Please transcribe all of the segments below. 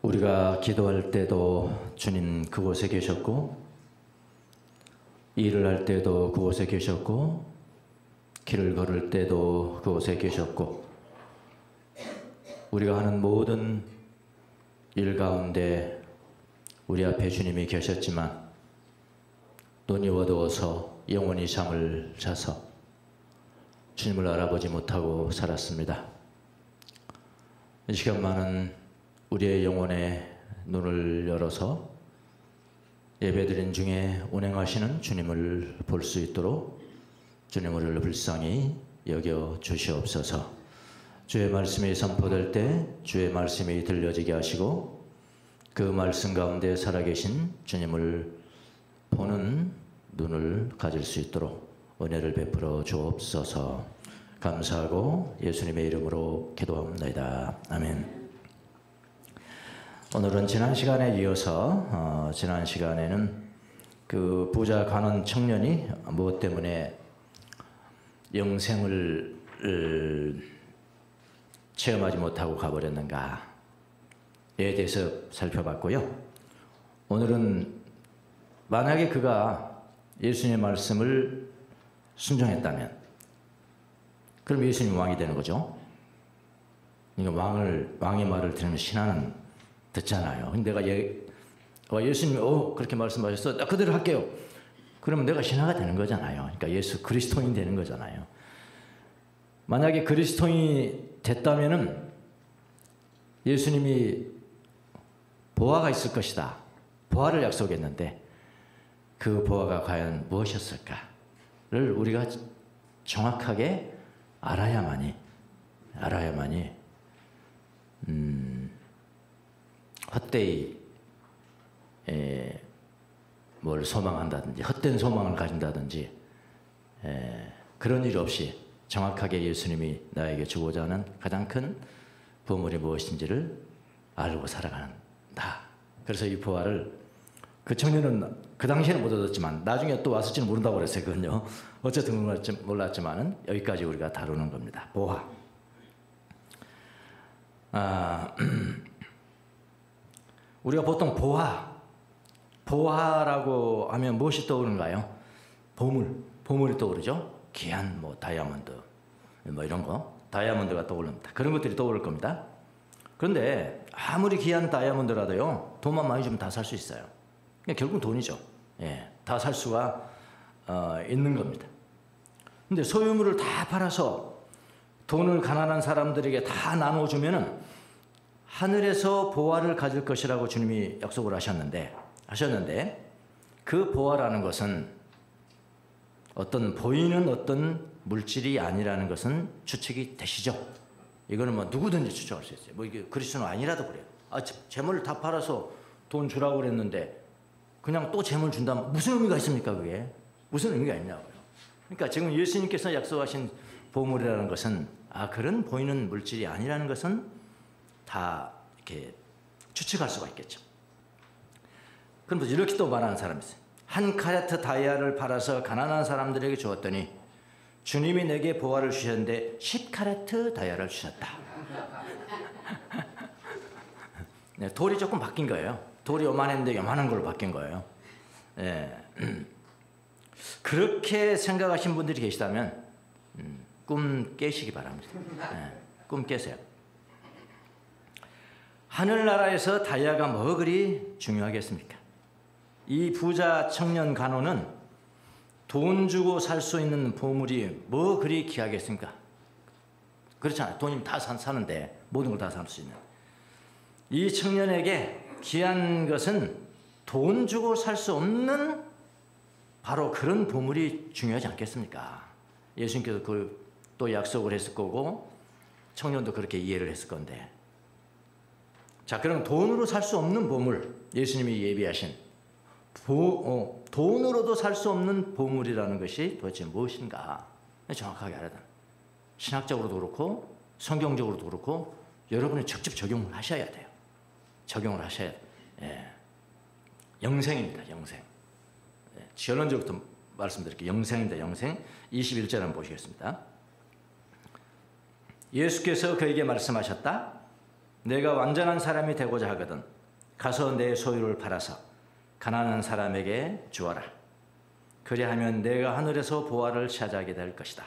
우리가 기도할 때도 주님 그곳에 계셨고, 일을 할 때도 그곳에 계셨고, 길을 걸을 때도 그곳에 계셨고, 우리가 하는 모든 일 가운데 우리 앞에 주님이 계셨지만, 눈이 어두워서 영원히 잠을 자서 주님을 알아보지 못하고 살았습니다. 이 시간만은 우리의 영혼의 눈을 열어서 예배드린 중에 운행하시는 주님을 볼 수 있도록 주님을 불쌍히 여겨 주시옵소서. 주의 말씀이 선포될 때 주의 말씀이 들려지게 하시고, 그 말씀 가운데 살아계신 주님을 보는 눈을 가질 수 있도록 은혜를 베풀어 주옵소서. 감사하고 예수님의 이름으로 기도합니다. 아멘. 오늘은 지난 시간에 이어서 지난 시간에는 그 부자 가난 청년이 무엇 때문에 영생을 체험하지 못하고 가버렸는가에 대해서 살펴봤고요. 오늘은 만약에 그가 예수님의 말씀을 순종했다면 그럼 예수님 왕이 되는 거죠. 그러니까 왕의 말을 들으면 신하는 듣잖아요. 근데 내가 예수님이 그렇게 말씀하셨어, 나 그대로 할게요. 그러면 내가 신하가 되는 거잖아요. 그러니까 예수 그리스도인이 되는 거잖아요. 만약에 그리스도인이 됐다면은 예수님이 보화가 있을 것이다, 보화를 약속했는데 그 보화가 과연 무엇이었을까를 우리가 정확하게 알아야만이 헛되이 뭘 소망한다든지 헛된 소망을 가진다든지 그런 일 없이 정확하게 예수님이 나에게 주고자 하는 가장 큰 보물이 무엇인지를 알고 살아간다. 그래서 이 보화를 그 청년은 그 당시에는 못 얻었지만 나중에 또 왔을지는 모른다고 그랬어요. 그건요. 어쨌든 몰랐지만은 여기까지 우리가 다루는 겁니다. 보화. 우리가 보통 보화라고 하면 무엇이 떠오르는가요? 보물이 떠오르죠. 귀한 다이아몬드 이런 거, 다이아몬드가 떠오릅니다. 그런 것들이 떠오를 겁니다. 그런데 아무리 귀한 다이아몬드라도요, 돈만 많이 주면 다 살 수 있어요. 결국은 돈이죠. 다 살 수가 있는 겁니다. 근데 소유물을 다 팔아서 돈을 가난한 사람들에게 다 나눠주면은 하늘에서 보화를 가질 것이라고 주님이 약속을 하셨는데 그 보화라는 것은 보이는 어떤 물질이 아니라는 것은 추측이 되시죠? 이거는 누구든지 추측할 수 있어요. 이게 그리스도는 아니라도 그래요. 재물을 다 팔아서 돈 주라고 그랬는데 그냥 또 재물 준다면 무슨 의미가 있습니까? 그게 무슨 의미가 있냐고요. 그러니까 지금 예수님께서 약속하신 보물이라는 것은 그런 보이는 물질이 아니라는 것은 다 이렇게 추측할 수가 있겠죠. 그럼 이렇게 또 말하는 사람이 있어요. 한 카레트 다이아를 팔아서 가난한 사람들에게 주었더니 주님이 내게 보화를 주셨는데 10카레트 다이아를 주셨다. 돌이 조금 바뀐 거예요. 돌이 요만했는데 요만한 걸로 바뀐 거예요. 그렇게 생각하신 분들이 계시다면 꿈 깨시기 바랍니다. 꿈 깨세요. 하늘나라에서 다이아가 뭐 그리 중요하겠습니까? 이 부자 청년 간호는 돈 주고 살 수 있는 보물이 뭐 그리 귀하겠습니까? 그렇잖아요. 돈이면 다 사는데 모든 걸 다 살 수 있는. 이 청년에게 귀한 것은 돈 주고 살 수 없는 바로 그런 보물이 중요하지 않겠습니까? 예수님께서 또 약속을 했을 거고 청년도 그렇게 이해를 했을 건데, 자, 그럼 돈으로 살 수 없는 보물, 예수님이 예비하신 돈으로도 살 수 없는 보물이라는 것이 도대체 무엇인가 정확하게 알아야 돼요. 신학적으로도 그렇고 성경적으로도 그렇고 여러분이 직접 적용을 하셔야 돼요. 적용을 하셔야 돼요. 영생입니다. 영생. 결론적으로 말씀드릴게요. 영생입니다. 영생. 21절 한번 보시겠습니다. 예수께서 그에게 말씀하셨다. 내가 완전한 사람이 되고자 하거든 가서 내 소유를 팔아서 가난한 사람에게 주어라. 그리하면 내가 하늘에서 보화를 차지하게 될 것이다.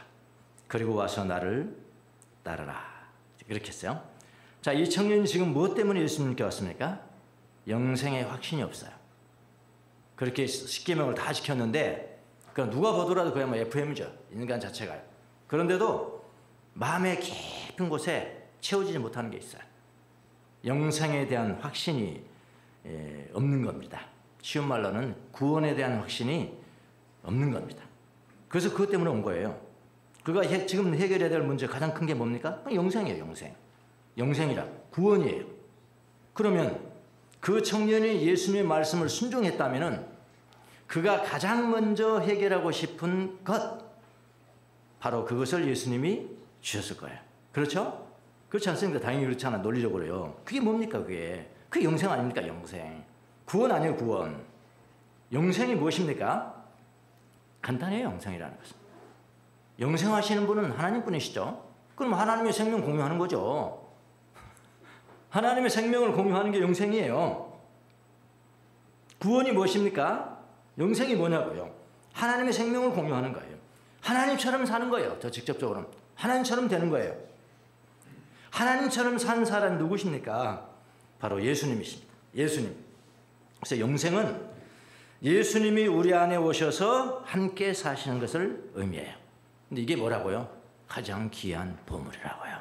그리고 와서 나를 따르라. 그렇게 했어요. 자, 이 청년이 지금 무엇 때문에 예수님께 왔습니까? 영생의 확신이 없어요. 그렇게 십계명을 다 지켰는데 그러니까 누가 보더라도 그냥 뭐 FM이죠. 인간 자체가. 그런데도 마음의 깊은 곳에 채워지지 못하는 게 있어요. 영생에 대한 확신이 없는 겁니다. 쉬운 말로는 구원에 대한 확신이 없는 겁니다. 그래서 그것 때문에 온 거예요. 그가 지금 해결해야 될 문제 가장 큰 게 뭡니까? 영생이에요. 영생. 영생이라 구원이에요. 그러면 그 청년이 예수님의 말씀을 순종했다면 그가 가장 먼저 해결하고 싶은 것, 바로 그것을 예수님이 주셨을 거예요. 그렇죠? 그렇지 않습니까? 당연히 그렇잖아. 논리적으로요. 그게 뭡니까? 그게 영생 아닙니까? 영생. 구원 아니에요. 구원. 영생이 무엇입니까? 간단해요. 영생이라는 것은. 영생하시는 분은 하나님뿐이시죠. 그럼 하나님의 생명 공유하는 거죠. 하나님의 생명을 공유하는 게 영생이에요. 구원이 무엇입니까? 영생이 뭐냐고요? 하나님의 생명을 공유하는 거예요. 하나님처럼 사는 거예요. 더 직접적으로는. 하나님처럼 되는 거예요. 하나님처럼 산 사람 누구십니까? 바로 예수님이십니다. 예수님. 그래서 영생은 예수님이 우리 안에 오셔서 함께 사시는 것을 의미해요. 근데 이게 뭐라고요? 가장 귀한 보물이라고요.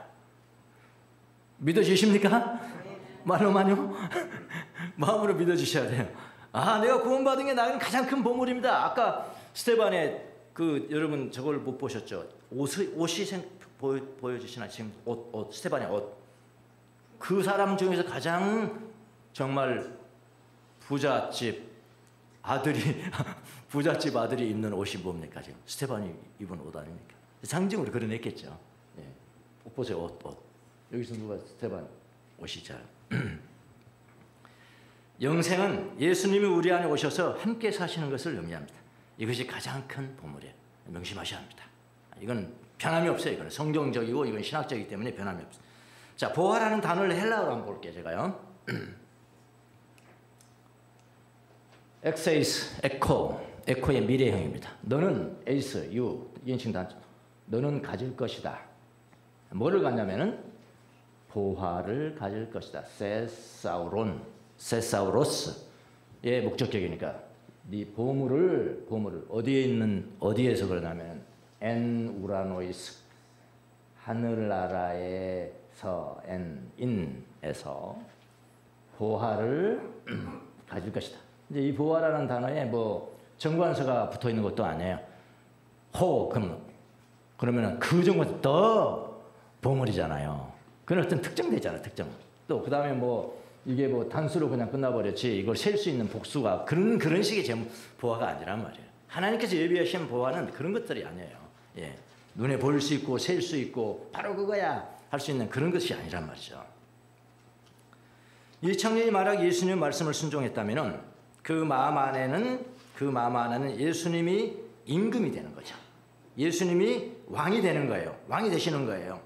믿어지십니까? 말로만요? 마음으로 믿어주셔야 돼요. 아, 내가 구원받은 게 나는 가장 큰 보물입니다. 아까 스테반의 여러분 저걸 못 보셨죠? 옷이 보여주시나? 지금 옷, 스테반의 옷. 그 사람 중에서 가장 정말 부잣집 아들이 입는 옷이 뭡니까? 지금 스테반이 입은 옷 아닙니까? 상징으로 그려냈겠죠. 예. 옷 보세요. 옷. 여기서 누가 스테반 옷이잖아요. 영생은 예수님이 우리 안에 오셔서 함께 사시는 것을 의미합니다. 이것이 가장 큰 보물이에요. 명심하셔야 합니다. 이건 변함이 없어요. 이건 성경적이고 이건 신학적이기 때문에 변함이 없어요. 자, 보화라는 단어를 헬라어로 한번 볼게요. 제가요. 엑세이스, 에코의 미래형입니다. 너는 에이스, 유, 인칭 단수. 너는 가질 것이다. 뭐를 갖냐면은 보화를 가질 것이다. 세사우로스의 목적격이니까 네 보물을 어디에서 그러냐면 엔 우라노이스 하늘나라에서 인에서 보화를 가질 것이다. 이제 이 보화라는 단어에 뭐 정관사가 붙어 있는 것도 아니에요. 그러면은 그 정도 더 보물이잖아요. 그런 어떤 특정되잖아요. 특정. 또 그 다음에 뭐 이게 뭐 단수로 그냥 끝나버렸지 이걸 셀 수 있는 복수가 그런 식의 보화가 아니란 말이에요. 하나님께서 예비하신 보화는 그런 것들이 아니에요. 예. 눈에 보일 수 있고 셀 수 있고 바로 그거야 할 수 있는 그런 것이 아니란 말이죠. 이 청년이 만약 예수님의 말씀을 순종했다면은 그 마음 안에는 예수님이 임금이 되는 거죠. 예수님이 왕이 되는 거예요. 왕이 되시는 거예요.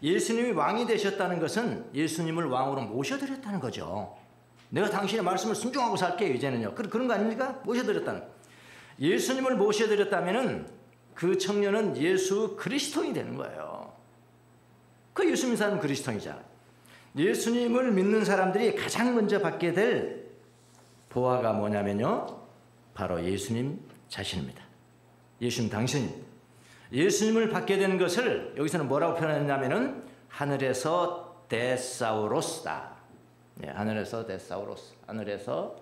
예수님이 왕이 되셨다는 것은 예수님을 왕으로 모셔드렸다는 거죠. 내가 당신의 말씀을 순종하고 살게요. 이제는요. 그런 거 아닙니까? 모셔드렸다는 거. 예수님을 모셔드렸다면은 그 청년은 예수 그리스도인이 되는 거예요. 그 예수 믿는 사람은 그리스도인이잖아요. 예수님을 믿는 사람들이 가장 먼저 받게 될 보화가 뭐냐면요. 바로 예수님 자신입니다. 예수님 당신입니다. 예수님을 받게 되는 것을 여기서는 뭐라고 표현했냐면은 하늘에서 데사우로스다. 네, 하늘에서 데사우로스. 하늘에서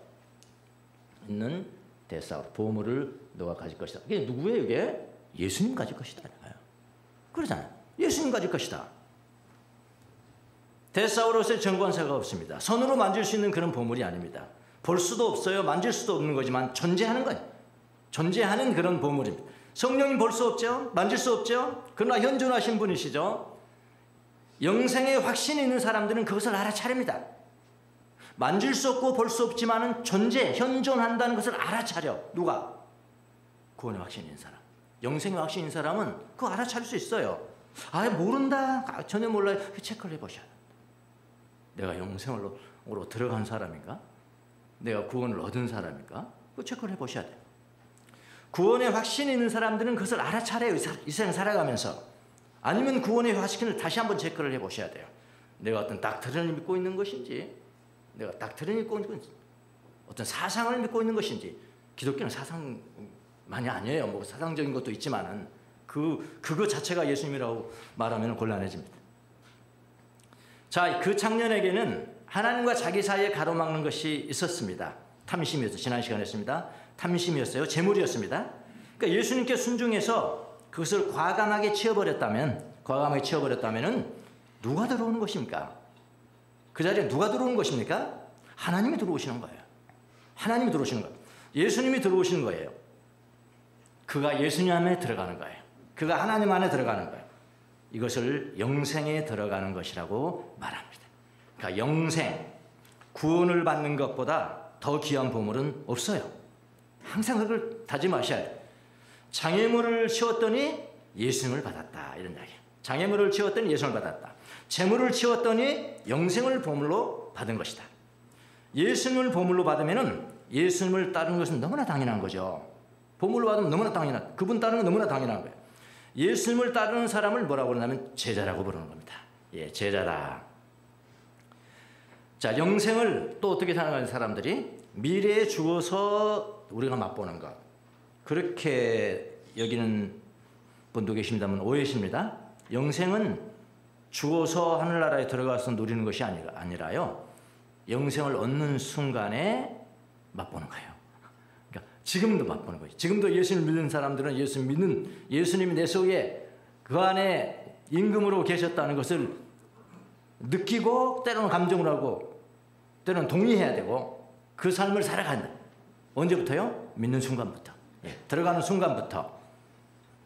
있는 데사우로스. 보물을 너가 가질 것이다. 이게 누구예요 이게? 예수님 가질 것이다. 그러잖아요. 예수님 가질 것이다. 데사우로스의 정관사가 없습니다. 손으로 만질 수 있는 그런 보물이 아닙니다. 볼 수도 없어요. 만질 수도 없는 거지만 존재하는 거예요. 존재하는 그런 보물입니다. 성령님 볼 수 없죠? 만질 수 없죠? 그러나 현존하신 분이시죠? 영생의 확신이 있는 사람들은 그것을 알아차립니다. 만질 수 없고 볼 수 없지만은 현존한다는 것을 알아차려. 누가? 구원의 확신이 있는 사람. 영생의 확신이 있는 사람은 그거 알아차릴 수 있어요. 모른다. 전혀 몰라요. 체크를 해보셔야 돼요. 내가 영생으로 들어간 사람인가? 내가 구원을 얻은 사람일까? 그거 체크를 해보셔야 돼요. 구원의 확신이 있는 사람들은 그것을 알아차려요. 이 세상 살아가면서. 아니면 구원의 확신을 다시 한번 체크를 해보셔야 돼요. 내가 어떤 닥트린을 믿고 있는 것인지, 내가 닥트린을 믿고 있는 것인지, 어떤 사상을 믿고 있는 것인지. 기독교는 사상만이 아니에요. 뭐 사상적인 것도 있지만은 그거 자체가 예수님이라고 말하면 곤란해집니다. 자, 그 청년에게는 하나님과 자기 사이에 가로막는 것이 있었습니다. 탐심이었어요. 지난 시간에 했습니다. 탐심이었어요. 재물이었습니다. 그러니까 예수님께 순종해서 그것을 과감하게 치워버렸다면은 누가 들어오는 것입니까? 그 자리에 누가 들어오는 것입니까? 하나님이 들어오시는 거예요. 하나님이 들어오시는 거예요. 예수님이 들어오시는 거예요. 그가 예수님 안에 들어가는 거예요. 그가 하나님 안에 들어가는 거예요. 이것을 영생에 들어가는 것이라고 말합니다. 그러니까 영생, 구원을 받는 것보다 더 귀한 보물은 없어요. 항상 그걸 다짐하셔야 돼요. 장애물을 치웠더니 예수님을 받았다. 이런 이야기예요. 장애물을 치웠더니 예수님을 받았다. 재물을 치웠더니 영생을 보물로 받은 것이다. 예수님을 보물로 받으면은 예수님을 따르는 것은 너무나 당연한 거죠. 보물로 받으면 너무나 당연한, 그분 따르는 건 너무나 당연한 거예요. 예수님을 따르는 사람을 뭐라고 그러냐면 제자라고 부르는 겁니다. 예, 제자다. 자, 영생을 또 어떻게 생각하는 사람들이 미래에 죽어서 우리가 맛보는 것, 그렇게 여기는 분도 계십니다만 오해십니다. 영생은 죽어서 하늘나라에 들어가서 누리는 것이 아니라요. 영생을 얻는 순간에 맛보는 거예요. 그러니까 지금도 맛보는 거예요. 지금도 예수님 믿는 사람들은 예수님이 내 속에 그 안에 임금으로 계셨다는 것을 느끼고 때로는 감정을 하고 때로는 동의해야 되고 그 삶을 살아간다. 언제부터요? 믿는 순간부터. 예, 들어가는 순간부터.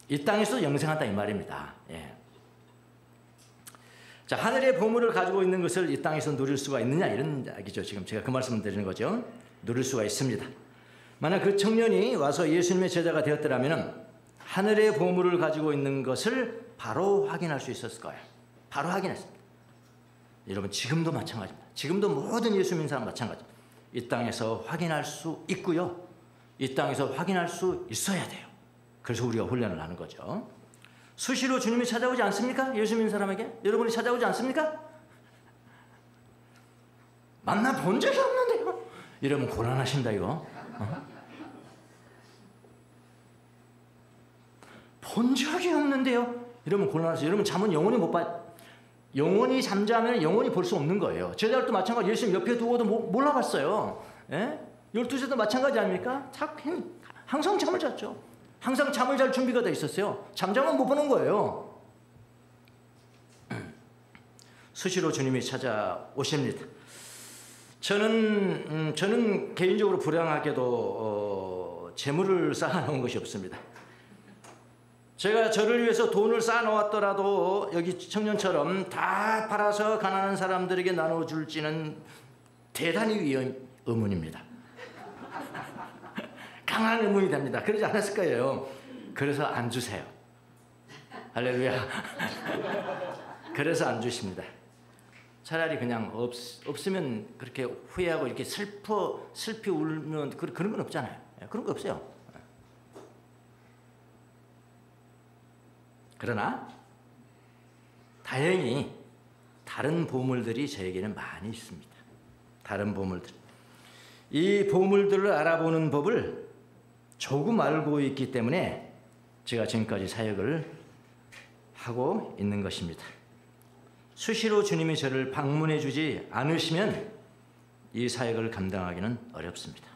이 땅에서 영생한다 이 말입니다. 예. 자, 하늘의 보물을 가지고 있는 것을 이 땅에서 누릴 수가 있느냐 이런 이야기죠. 지금 제가 그 말씀을 드리는 거죠. 누릴 수가 있습니다. 만약 그 청년이 와서 예수님의 제자가 되었더라면 하늘의 보물을 가지고 있는 것을 바로 확인할 수 있었을 거예요. 바로 확인했습니다. 여러분 지금도 마찬가지입니다. 지금도 모든 예수 믿는 사람 마찬가지입니다. 이 땅에서 확인할 수 있고요. 이 땅에서 확인할 수 있어야 돼요. 그래서 우리가 훈련을 하는 거죠. 수시로 주님이 찾아오지 않습니까? 예수 믿는 사람에게? 여러분이 찾아오지 않습니까? 만나본 적이 없는데요. 이러면 곤란하신다 이거. 본 적이 없는데요. 이러면 곤란하세요. 여러분 잠은 영원히 못 봐. 영원히 잠자면 영원히 볼 수 없는 거예요. 제자들도 마찬가지. 예수님 옆에 두고도 몰라봤어요. 예? 12시도 마찬가지 아닙니까? 항상 잠을 잤죠. 항상 잠을 잘 준비가 돼 있었어요. 잠자면 못 보는 거예요. 수시로 주님이 찾아오십니다. 저는 개인적으로 불행하게도 재물을 쌓아놓은 것이 없습니다. 제가 저를 위해서 돈을 쌓아놓았더라도 여기 청년처럼 다 팔아서 가난한 사람들에게 나눠줄지는 대단히 의문입니다. 강한 의문이 됩니다. 그러지 않았을 거예요. 그래서 안 주세요. 할렐루야. 그래서 안 주십니다. 차라리 그냥 없으면 그렇게 후회하고 이렇게 슬피 울면 그런 건 없잖아요. 그런 거 없어요. 그러나 다행히 다른 보물들이 저에게는 많이 있습니다. 다른 보물들. 이 보물들을 알아보는 법을 조금 알고 있기 때문에 제가 지금까지 사역을 하고 있는 것입니다. 수시로 주님이 저를 방문해 주지 않으시면 이 사역을 감당하기는 어렵습니다.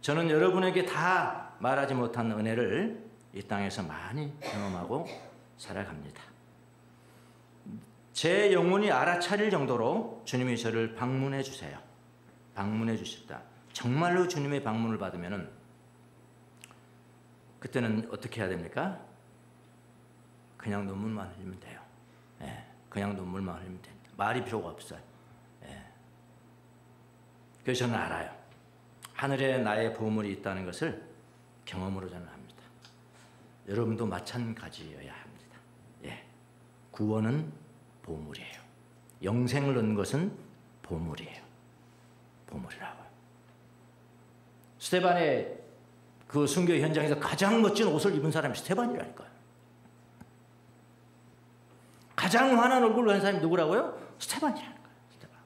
저는 여러분에게 다 말하지 못한 은혜를 이 땅에서 많이 경험하고 살아갑니다. 제 영혼이 알아차릴 정도로 주님이 저를 방문해 주세요. 방문해 주셨다. 정말로 주님의 방문을 받으면은 그때는 어떻게 해야 됩니까? 그냥 눈물만 흘리면 돼요. 예, 그냥 눈물만 흘리면 됩니다. 말이 필요가 없어요. 예. 그래서 저는 알아요. 하늘에 나의 보물이 있다는 것을 경험으로 저는 합니다. 여러분도 마찬가지여야 합니다. 예, 구원은 보물이에요. 영생을 얻는 것은 보물이에요. 보물이라고요. 스데반의 그 순교 현장에서 가장 멋진 옷을 입은 사람이 스데반이라니까요. 가장 환한 얼굴을 한 사람이 누구라고요? 스데반이라는 거예요. 스데반.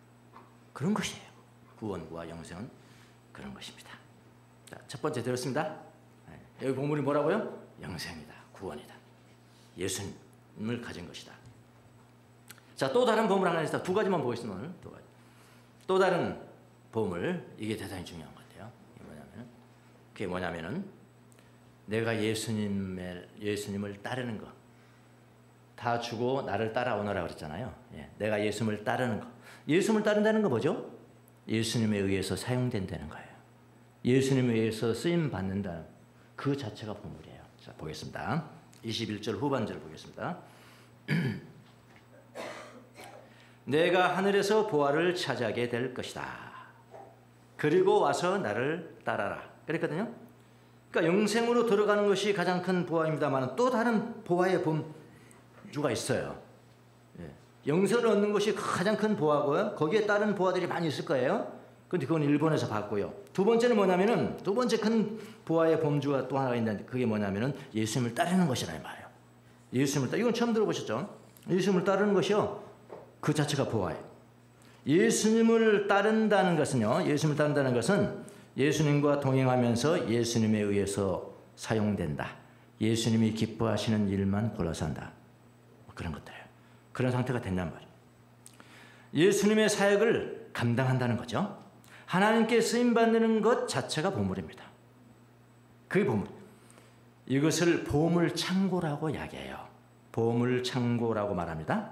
그런 것이에요. 구원과 영생은 그런 것입니다. 자, 첫 번째 들었습니다. 여기 보물이 뭐라고요? 영생이다. 구원이다. 예수님을 가진 것이다. 자, 또 다른 보물 하나 있다. 두 가지만 보겠습니다. 오늘 두 가지. 또 다른 보물, 이게 대단히 중요한 것 같아요. 그게 뭐냐면은 내가 예수님을 따르는 거. 다 주고 나를 따라오너라 그랬잖아요. 예, 내가 예수님을 따르는 거. 예수님을 따른다는 거 뭐죠? 예수님에 의해서 사용된다는 거예요. 예수님에 의해서 쓰임 받는다는 그 자체가 보물이에요. 자, 보겠습니다. 21절 후반절을 보겠습니다. 내가 하늘에서 보화를 차지하게 될 것이다. 그리고 와서 나를 따라라. 그랬거든요. 그러니까 영생으로 들어가는 것이 가장 큰 보화입니다만 또 다른 보화의 범주가 있어요. 예. 영생을 얻는 것이 가장 큰 보화고요. 거기에 따른 보화들이 많이 있을 거예요. 그런데 그건 일본에서 봤고요. 두 번째는 뭐냐면은 두 번째 큰 보화의 범주가 또 하나가 있는데 그게 뭐냐면은 예수님을 따르는 것이라 이 말이에요. 이건 처음 들어보셨죠? 예수님을 따르는 것이요. 그 자체가 보화예요. 예수님을 따른다는 것은요. 예수님을 따른다는 것은 예수님과 동행하면서 예수님에 의해서 사용된다. 예수님이 기뻐하시는 일만 골라서 한다. 그런 것들이에요. 그런 상태가 된단 말이에요. 예수님의 사역을 감당한다는 거죠. 하나님께 쓰임받는 것 자체가 보물입니다. 그게 보물. 이것을 보물창고라고 이야기해요. 보물창고라고 말합니다.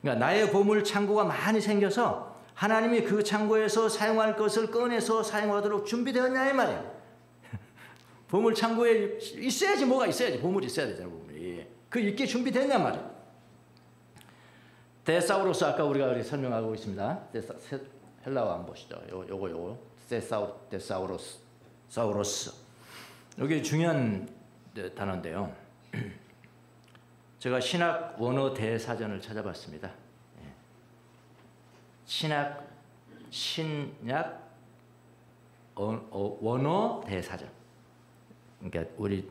그러니까 나의 보물창고가 많이 생겨서 하나님이 그 창고에서 사용할 것을 꺼내서 사용하도록 준비되었냐 이 말이에요. 보물창고에 있어야지 뭐가 있어야지. 보물이 있어야 되잖아요. 보물이. 그 있게 준비됐냐 말이에요. 데사우로스 아까 우리가 설명하고 있습니다. 헬라어 한번 보시죠. 요거 데사우로스. 여기 중요한 단어인데요. 제가 신학 원어 대사전을 찾아봤습니다. 신약 원어 대사전. 그러니까 우리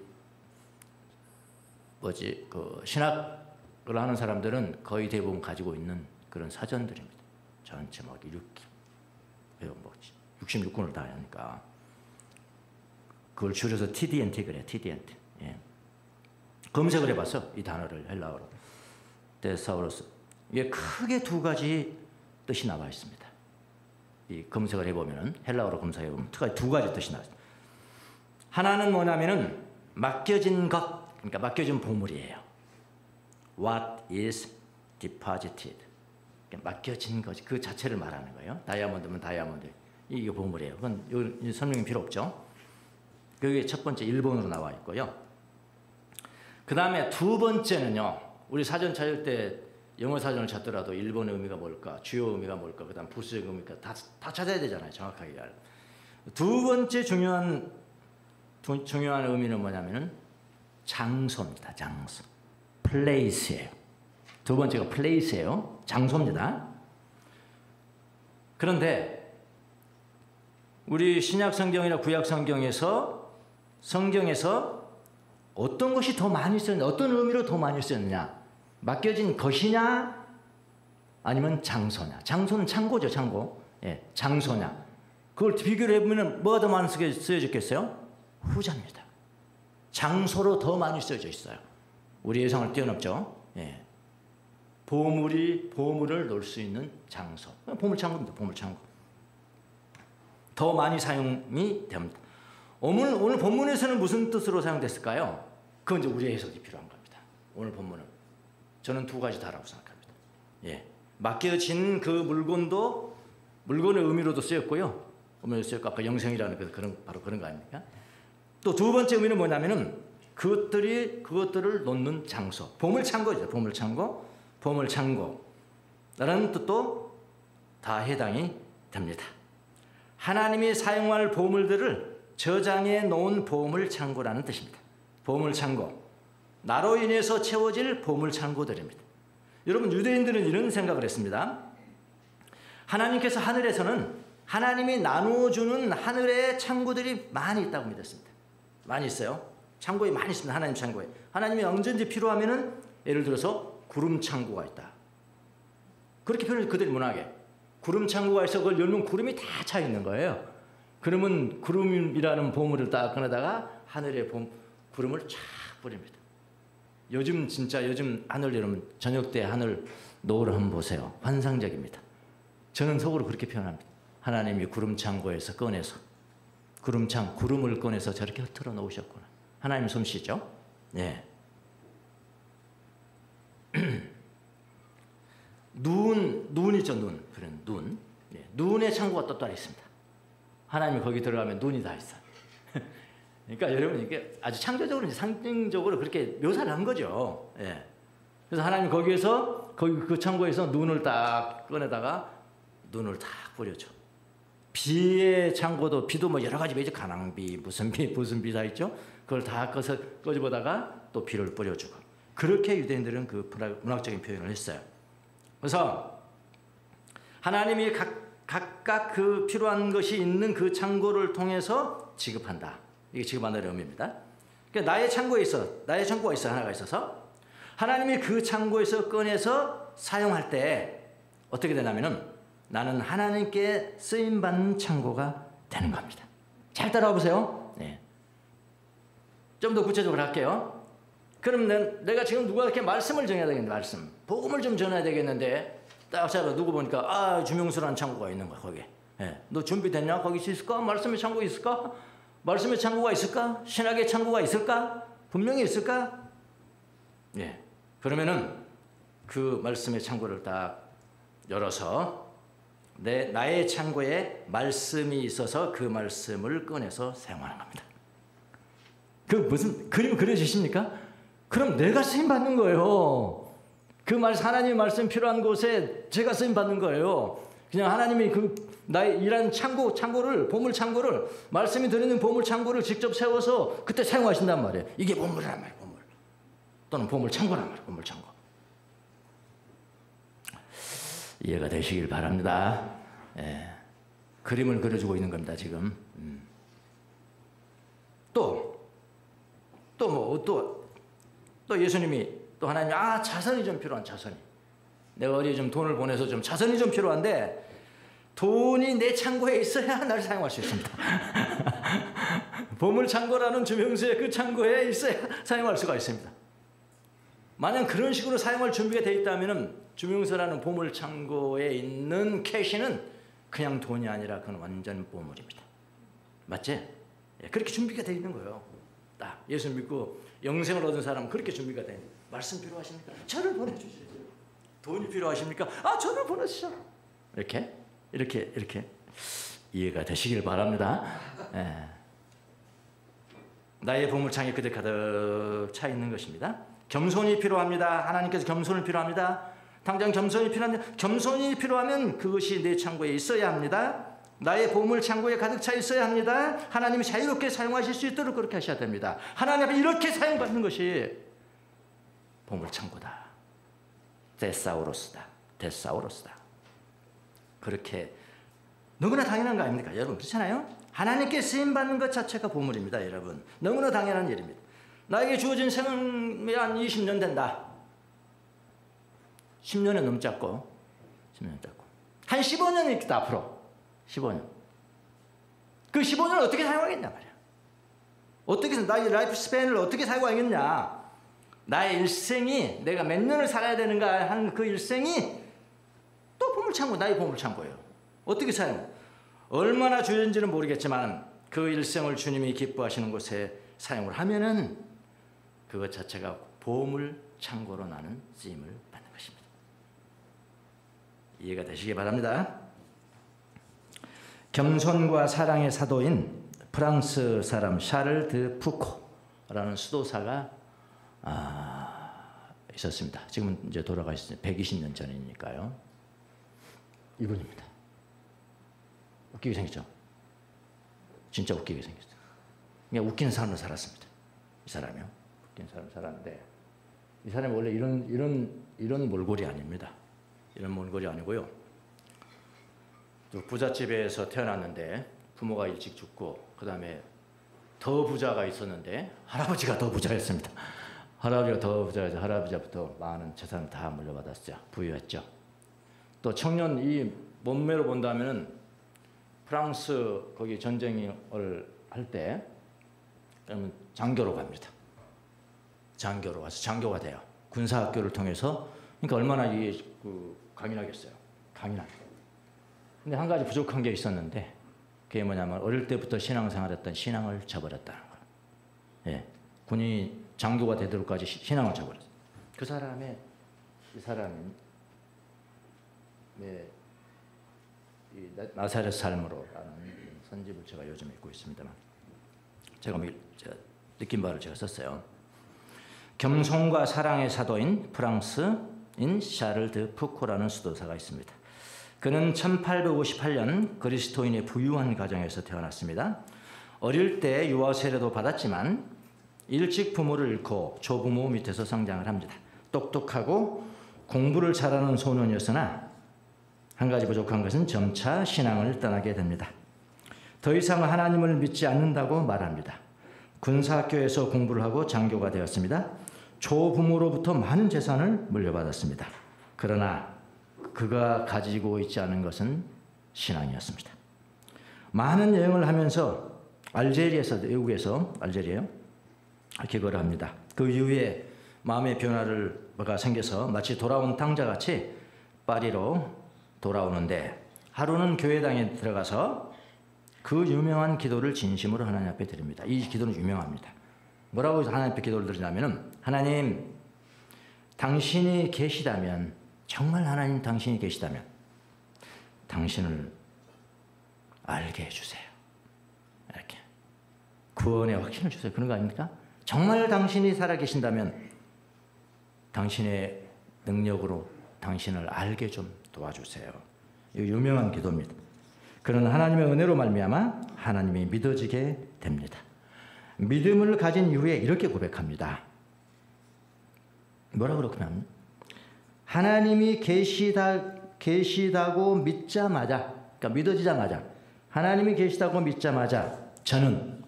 그 신학을 하는 사람들은 거의 대부분 가지고 있는 그런 사전들입니다. 전체 막 66권을 다 하니까 그걸 줄여서 TDNT 그래. TDNT. 예. 검색을 해봤어. 이 단어를 헬라어로. 데사우로스. 이게 크게 두 가지 뜻이 나와 있습니다. 이 검색을 해보면은 헬라어로 검색해보면 두 가지 뜻이 나와 있습니다. 하나는 뭐냐면은 맡겨진 것, 그러니까 맡겨진 보물이에요. What is deposited? 그러니까 맡겨진 것, 그 자체를 말하는 거예요. 다이아몬드면 다이아몬드. 이게 보물이에요. 그건 설명이 필요 없죠. 그게 첫 번째 일본어로 나와 있고요. 그 다음에 두 번째는요. 우리 사전 찾을 때 영어 사전을 찾더라도 일본의 의미가 뭘까, 주요 의미가 뭘까, 그 다음 부수적 의미가 다 찾아야 되잖아요. 정확하게. 두 번째 중요한 의미는 뭐냐면은 장소입니다. 장소. 플레이스예요. 두 번째가 플레이스예요. 장소입니다. 그런데 우리 신약 성경이나 구약 성경에서 어떤 것이 더 많이 쓰였냐, 어떤 의미로 더 많이 쓰였느냐, 맡겨진 것이냐 아니면 장소냐. 장소는 창고죠. 창고. 예, 장소냐. 그걸 비교를 해보면 뭐가 더 많이 쓰여졌겠어요? 후자입니다. 장소로 더 많이 쓰여져 있어요. 우리 예상을 뛰어넘죠. 예. 보물을 놓을 수 있는 장소. 보물창고입니다. 보물창고. 더 많이 사용이 됩니다. 오늘 본문에서는 무슨 뜻으로 사용됐을까요? 그건 이제 우리의 해석이 필요한 겁니다. 오늘 본문은 저는 두 가지 다라고 생각합니다. 예. 맡겨진 그 물건의 의미로도 쓰였고요. 의미로 쓰였고 아까 영생이라는 바로 그런 거 아닙니까? 또 두 번째 의미는 뭐냐면은 그것들을 놓는 장소. 보물창고죠. 보물창고라는 뜻도 다 해당이 됩니다. 하나님이 사용할 보물들을 저장해 놓은 보물창고라는 뜻입니다. 보물창고. 나로 인해서 채워질 보물창고들입니다. 여러분 유대인들은 이런 생각을 했습니다. 하나님께서 하늘에서는 하나님이 나누어주는 하늘의 창고들이 많이 있다고 믿었습니다. 많이 있어요. 창고에 많이 있습니다. 하나님 창고에. 하나님이 언제든지 필요하면은 예를 들어서 구름 창고가 있다. 그렇게 표현을 그들이 문하게. 구름 창고가 있어 그걸 열면 구름이 다 차 있는 거예요. 그러면 구름이라는 보물을 딱 꺼내다가 하늘의 구름을 쫙 뿌립니다. 요즘 하늘 여러분 저녁 때 하늘 노을 한번 보세요. 환상적입니다. 저는 속으로 그렇게 표현합니다. 하나님이 구름 창고에서 꺼내서 구름을 꺼내서 저렇게 흩어 놓으셨구나. 하나님 솜씨죠. 네. 눈이죠, 눈. 그런 눈. 네. 눈의 창고가 또 따로 있습니다. 하나님이 거기 들어가면 눈이 다 있어요. 그러니까 여러분 이게 아주 창조적으로 상징적으로 그렇게 묘사를 한 거죠. 예. 그래서 하나님 거기에서 그 창고에서 눈을 딱 꺼내다가 눈을 딱 뿌려줘. 비의 창고도 비도 뭐 여러 가지 비죠. 가난비 무슨 비 다 있죠. 그걸 다 꺼집어다가 또 비를 뿌려주고. 그렇게 유대인들은 그 문학적인 표현을 했어요. 그래서 하나님이 각각 그 필요한 것이 있는 그 창고를 통해서 지급한다. 이게 지급한다는 의미입니다. 그러니까 나의 창고가 있어 하나가 있어서 하나님이 그 창고에서 꺼내서 사용할 때 어떻게 되냐면은 나는 하나님께 쓰임받는 창고가 되는 겁니다. 잘 따라와 보세요. 네. 좀 더 구체적으로 할게요. 그럼 내가 지금 누구한테 말씀을 전해야 되겠는데 말씀. 복음을 좀 전해야 되겠는데 딱 잡아 누구 보니까 주명수라는 창고가 있는 거야 거기에. 네. 너 준비됐냐? 거기 있을까? 말씀의 창고 있을까? 말씀의 창고가 있을까? 신학의 창고가 있을까? 분명히 있을까? 예. 그러면은 그 말씀의 창고를 딱 열어서 나의 창고에 말씀이 있어서 그 말씀을 꺼내서 사용하는 겁니다. 그 무슨 그림 그려지십니까? 그럼 내가 쓰임 받는 거예요. 하나님의 말씀 필요한 곳에 제가 쓰임 받는 거예요. 그냥 하나님이 나의 일하는 창고를 보물 창고를 말씀이 들어있는 보물 창고를 직접 세워서 그때 사용하신단 말이에요. 이게 보물이란 말이에요. 보물 또는 보물 창고란 말이에요. 보물 창고. 이해가 되시길 바랍니다. 예. 그림을 그려주고 있는 겁니다. 지금. 또 예수님이 또 하나님이 자선이 좀 필요한 자선이. 내가 어디 좀 돈을 보내서 좀 자선이 좀 필요한데 돈이 내 창고에 있어야 나를 사용할 수 있습니다. 보물 창고라는 주명수의 그 창고에 있어야 사용할 수가 있습니다. 만약 그런 식으로 사용할 준비가 되어 있다면 주명수라는 보물 창고에 있는 캐시는 그냥 돈이 아니라 그건 완전 보물입니다. 맞지? 예, 그렇게 준비가 되어 있는 거예요. 딱 예수 믿고 영생을 얻은 사람은 그렇게 준비가 되는 거예요. 말씀 필요하십니까? 저를 보내주시죠. 돈이 필요하십니까? 저를 보내주시죠. 이렇게 이해가 되시길 바랍니다. 예. 나의 보물창이 그대 가득 차 있는 것입니다. 겸손이 필요합니다. 하나님께서 겸손을 필요합니다. 당장 겸손이 필요한데 겸손이 필요하면 그것이 내 창고에 있어야 합니다. 나의 보물 창고에 가득 차 있어야 합니다. 하나님이 자유롭게 사용하실 수 있도록 그렇게 하셔야 됩니다. 하나님 앞에 이렇게 사용받는 것이 보물 창고다. 데사우로스다. 그렇게 너무나 당연한 거 아닙니까? 여러분 그렇잖아요? 하나님께 쓰임받는 것 자체가 보물입니다. 여러분 너무나 당연한 일입니다. 나에게 주어진 생명이 한 20년 된다. 10년은 넘자고 한 15년이 있겠다. 앞으로 15년. 그 15년을 어떻게 사용하겠냐 말이야. 어떻게 해서 나의 라이프 스팬을 어떻게 사용하겠냐. 나의 일생이 내가 몇 년을 살아야 되는가 하는 그 일생이 또 보물창고, 나의 보물창고예요. 어떻게 사용? 얼마나 주는지는 모르겠지만 그 일생을 주님이 기뻐하시는 곳에 사용을 하면은 그것 자체가 보물창고로 나는 쓰임을 받는 것입니다. 이해가 되시기 바랍니다. 겸손과 사랑의 사도인 프랑스 사람 샤를 드 푸코라는 수도사가 있었습니다. 지금은 이제 돌아가셨어요. 120년 전이니까요. 이분입니다. 웃기게 생겼죠? 진짜 웃기게 생겼어요. 그냥 웃기는 삶을 살았습니다. 이 사람이요. 웃기는 삶을 살았는데 이 사람이 원래 이런 몰골이 아닙니다. 이런 몰골이 아니고요. 또 부잣집에서 태어났는데 부모가 일찍 죽고 그 다음에 더 부자가 있었는데 할아버지가 더 부자였습니다. 할아버지가 더 부자여서 할아버지부터 많은 재산을 다 물려받았죠. 부유했죠. 또 청년 이 몸매로 본다면은 프랑스 거기 전쟁을 할 때 그러면 장교로 갑니다. 장교로 와서 장교가 돼요. 군사학교를 통해서. 그러니까 얼마나 강인하겠어요. 강인하게. 근데 한 가지 부족한 게 있었는데 그게 뭐냐면 어릴 때부터 신앙생활했던 신앙을 저버렸다는 거예요. 예, 군이 장교가 되도록까지 신앙을 저버렸어요. 이 사람이 이 나사렛 삶으로라는 선집을 제가 요즘 읽고 있습니다만 제가 느낀 바를 제가 썼어요. 겸손과 사랑의 사도인 프랑스인 샤를 드 푸코라는 수도사가 있습니다. 그는 1858년 그리스도인의 부유한 가정에서 태어났습니다. 어릴 때 유아 세례도 받았지만 일찍 부모를 잃고 조부모 밑에서 성장을 합니다. 똑똑하고 공부를 잘하는 소년이었으나 한 가지 부족한 것은 점차 신앙을 떠나게 됩니다. 더 이상 하나님을 믿지 않는다고 말합니다. 군사학교에서 공부를 하고 장교가 되었습니다. 조부모로부터 많은 재산을 물려받았습니다. 그러나 그가 가지고 있지 않은 것은 신앙이었습니다. 많은 여행을 하면서 외국에서 알제리에요. 기거를 합니다. 그 이후에 마음의 변화가 생겨서 마치 돌아온 탕자같이 파리로 돌아오는데 하루는 교회당에 들어가서 그 유명한 기도를 진심으로 하나님 앞에 드립니다. 이 기도는 유명합니다. 뭐라고 하나님 앞에 기도를 드리냐면은 하나님, 당신이 계시다면, 정말 하나님 당신이 계시다면 당신을 알게 해주세요. 이렇게 구원의 확신을 주세요. 그런 거 아닙니까? 정말 당신이 살아계신다면 당신의 능력으로 당신을 알게 좀 도와주세요. 이 유명한 기도입니다. 그런 하나님의 은혜로 말미암아 하나님이 믿어지게 됩니다. 믿음을 가진 이후에 이렇게 고백합니다. 뭐라고 그렇구나? 하나님이 계시다고 믿자마자, 그러니까 믿어지자마자, 하나님이 계시다고 믿자마자 저는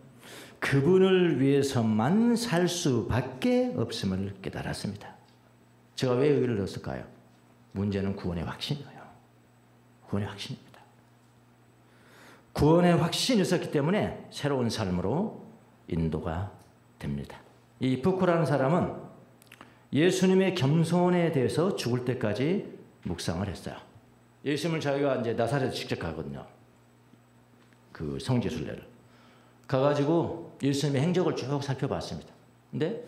그분을 위해서만 살 수밖에 없음을 깨달았습니다. 제가 왜 의를 넣었을까요? 문제는 구원의 확신이에요. 구원의 확신입니다. 구원의 확신이 있었기 때문에 새로운 삶으로 인도가 됩니다. 이 푸코라는 사람은 예수님의 겸손에 대해서 죽을 때까지 묵상을 했어요. 예수님을 자기가 이제 나사렛에 직접 가거든요. 그 성지순례를 가가지고 예수님의 행적을 쭉 살펴봤습니다. 근데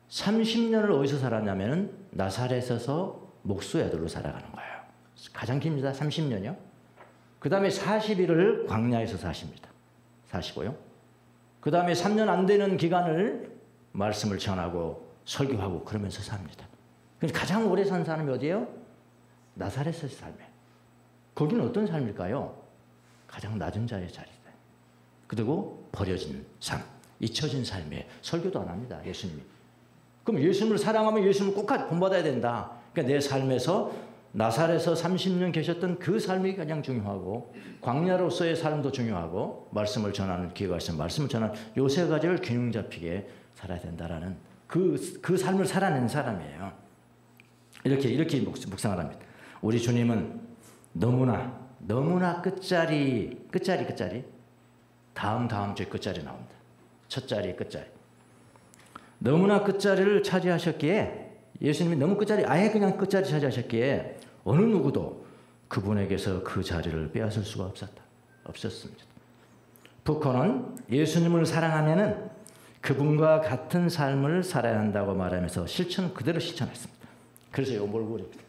30년을 어디서 살았냐면은 나사렛에서 목수 애들로 살아가는 거예요. 가장 깁니다. 30년이요. 그 다음에 40일을 광야에서 사십니다. 사시고요. 그 다음에 3년 안 되는 기간을 말씀을 전하고 설교하고 그러면서 삽니다. 가장 오래 산 사람이 어디예요? 나사렛에서 삶이에요. 거기는 어떤 삶일까요? 가장 낮은 자의 자리다. 그리고 버려진 삶, 잊혀진 삶에 설교도 안 합니다. 예수님이. 그럼 예수님을 사랑하면 예수님을 꼭 본받아야 된다. 그러니까 내 삶에서 나사렛에서 30년 계셨던 그 삶이 가장 중요하고 광야로서의 삶도 중요하고 말씀을 전하는 기회가 있으면 말씀을 전하는 요 세 가지를 균형 잡히게 살아야 된다라는 그 삶을 살아낸 사람이에요. 이렇게 묵상을 합니다. 우리 주님은 너무나 끝자리 다음 주에 끝자리 나옵니다. 첫 자리 끝자리. 너무나 끝자리를 차지하셨기에 예수님이 너무 아예 그냥 끝자리 차지하셨기에 어느 누구도 그분에게서 그 자리를 빼앗을 수가 없었습니다. 푸코는 예수님을 사랑하면은 그분과 같은 삶을 살아야 한다고 말하면서 그대로 실천했습니다. 그래서 이거 몰고 그럽니다.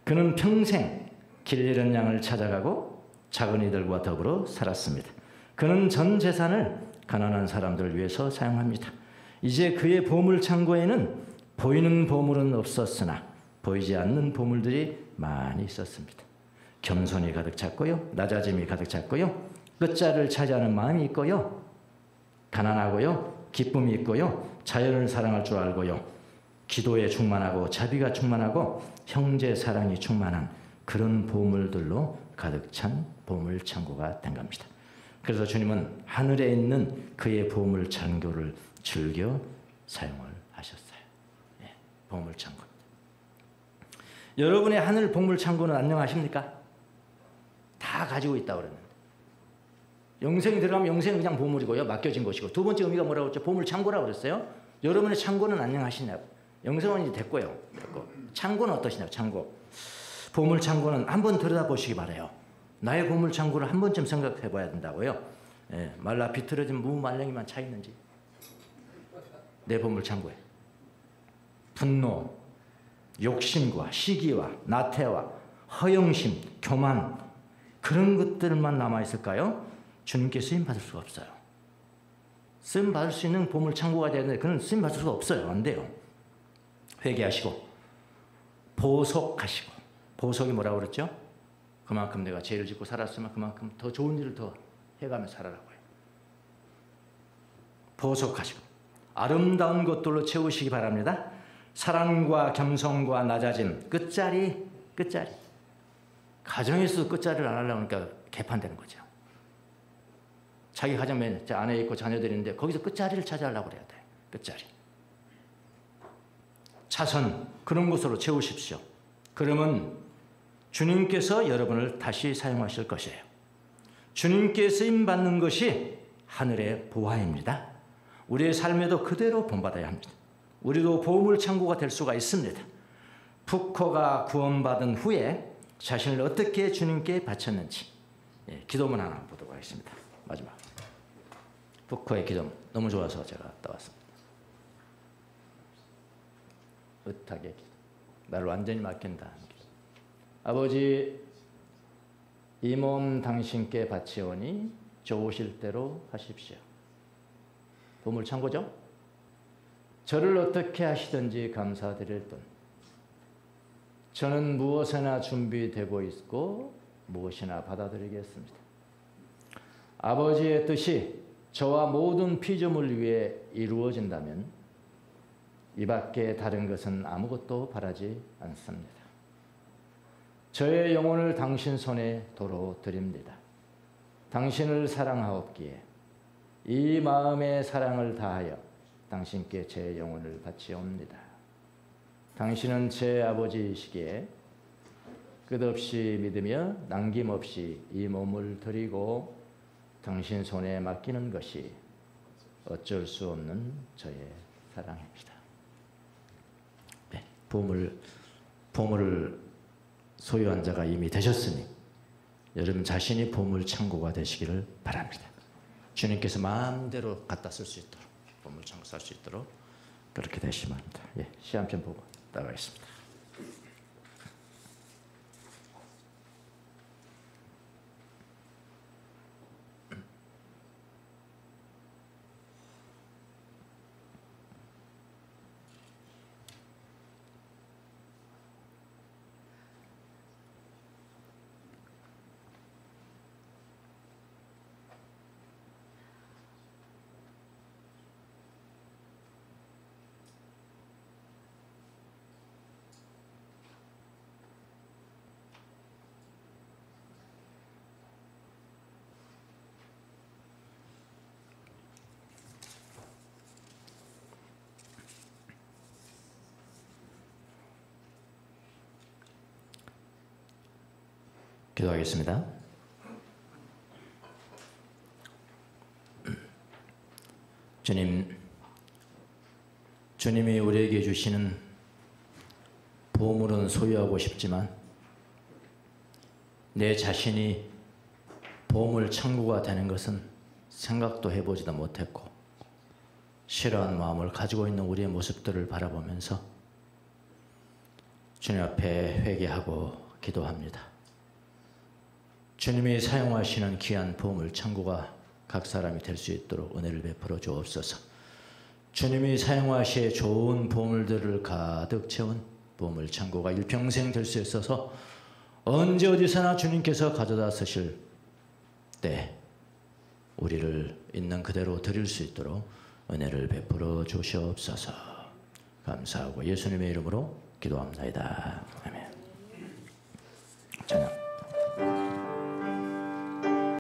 그는 평생 길 잃은 양을 찾아가고 작은 이들과 더불어 살았습니다. 그는 전 재산을 가난한 사람들을 위해서 사용합니다. 이제 그의 보물 창고에는 보이는 보물은 없었으나 보이지 않는 보물들이 많이 있었습니다. 겸손이 가득 찼고요. 낮아짐이 가득 찼고요. 끝자리를 차지하는 마음이 있고요. 가난하고요. 기쁨이 있고요. 자연을 사랑할 줄 알고요. 기도에 충만하고 자비가 충만하고 형제 사랑이 충만한 그런 보물들로 가득 찬 보물창고가 된 겁니다. 그래서 주님은 하늘에 있는 그의 보물창고를 즐겨 사용을 하셨어요. 예, 보물창고. 여러분의 하늘 보물창고는 안녕하십니까? 다 가지고 있다고 그랬는데. 영생이 들어가면 영생은 그냥 보물이고요. 맡겨진 것이고. 두 번째 의미가 뭐라고 했죠? 보물창고라고 그랬어요. 여러분의 창고는 안녕하시냐고. 영생은 이제 됐고요. 창고는 어떠시냐고. 창고. 보물창고는 한번 들여다보시기 바라요. 나의 보물창고를 한 번쯤 생각해 봐야 된다고요. 예, 말라 비틀어진 무말랭이만 차 있는지. 내 보물창고에 분노, 욕심과 시기와 나태와 허영심, 교만 그런 것들만 남아있을까요? 주님께 쓰임받을 수가 없어요. 쓰임받을 수 있는 보물창고가 되는데 그는 쓰임받을 수가 없어요. 안 돼요. 회개하시고 보속하시고. 보속이 뭐라고 그랬죠? 그만큼 내가 죄를 짓고 살았으면 그만큼 더 좋은 일을 더 해가며 살아라고요. 보속하시고 아름다운 것들로 채우시기 바랍니다. 사랑과 겸손과 낮아짐, 끝자리. 가정에서 끝자리를 안 하려고 하니까 개판되는 거죠. 자기 가정에 아내 있고 자녀들이 있는데 거기서 끝자리를 찾아하려고 그래야 돼. 끝자리. 차선, 그런 것으로 채우십시오. 그러면 주님께서 여러분을 다시 사용하실 것이에요. 주님께 쓰임받는 것이 하늘의 보화입니다. 우리의 삶에도 그대로 본받아야 합니다. 우리도 보물창고가 될 수가 있습니다. 푸커가 구원받은 후에 자신을 어떻게 주님께 바쳤는지 기도문 하나 보도록 하겠습니다. 마지막. 푸커의 기도문 너무 좋아서 제가 갔다 왔습니다. 의탁의 기도. 나를 완전히 맡긴다. 아버지, 이 몸 당신께 바치오니 좋으실 대로 하십시오. 보물창고죠? 저를 어떻게 하시든지 감사드릴 뿐. 저는 무엇이나 준비되고 있고 무엇이나 받아들이겠습니다. 아버지의 뜻이 저와 모든 피조물 위해 이루어진다면 이 밖에 다른 것은 아무것도 바라지 않습니다. 저의 영혼을 당신 손에 도로 드립니다. 당신을 사랑하옵기에 이 마음의 사랑을 다하여 당신께 제 영혼을 바치옵니다. 당신은 제 아버지이시기에 끝없이 믿으며 남김없이 이 몸을 드리고 당신 손에 맡기는 것이 어쩔 수 없는 저의 사랑입니다. 네, 보물을 소유한 자가 이미 되셨으니 여러분 자신이 보물창고가 되시기를 바랍니다. 주님께서 마음대로 갖다 쓸 수 있도록 보물창고 쓸 수 있도록 그렇게 되시면 합니다. 예, 시 한 편 보고 나가겠습니다. 기도하겠습니다. 주님이 우리에게 주시는 보물은 소유하고 싶지만 내 자신이 보물 창고가 되는 것은 생각도 해보지도 못했고 싫어하는 마음을 가지고 있는 우리의 모습들을 바라보면서 주님 앞에 회개하고 기도합니다. 주님이 사용하시는 귀한 보물 창고가 각 사람이 될 수 있도록 은혜를 베풀어 주옵소서. 주님이 사용하시에 좋은 보물들을 가득 채운 보물 창고가 일평생 될 수 있어서 언제 어디서나 주님께서 가져다 쓰실 때 우리를 있는 그대로 드릴 수 있도록 은혜를 베풀어 주시옵소서. 감사하고 예수님의 이름으로 기도합니다. 아멘. 전혀.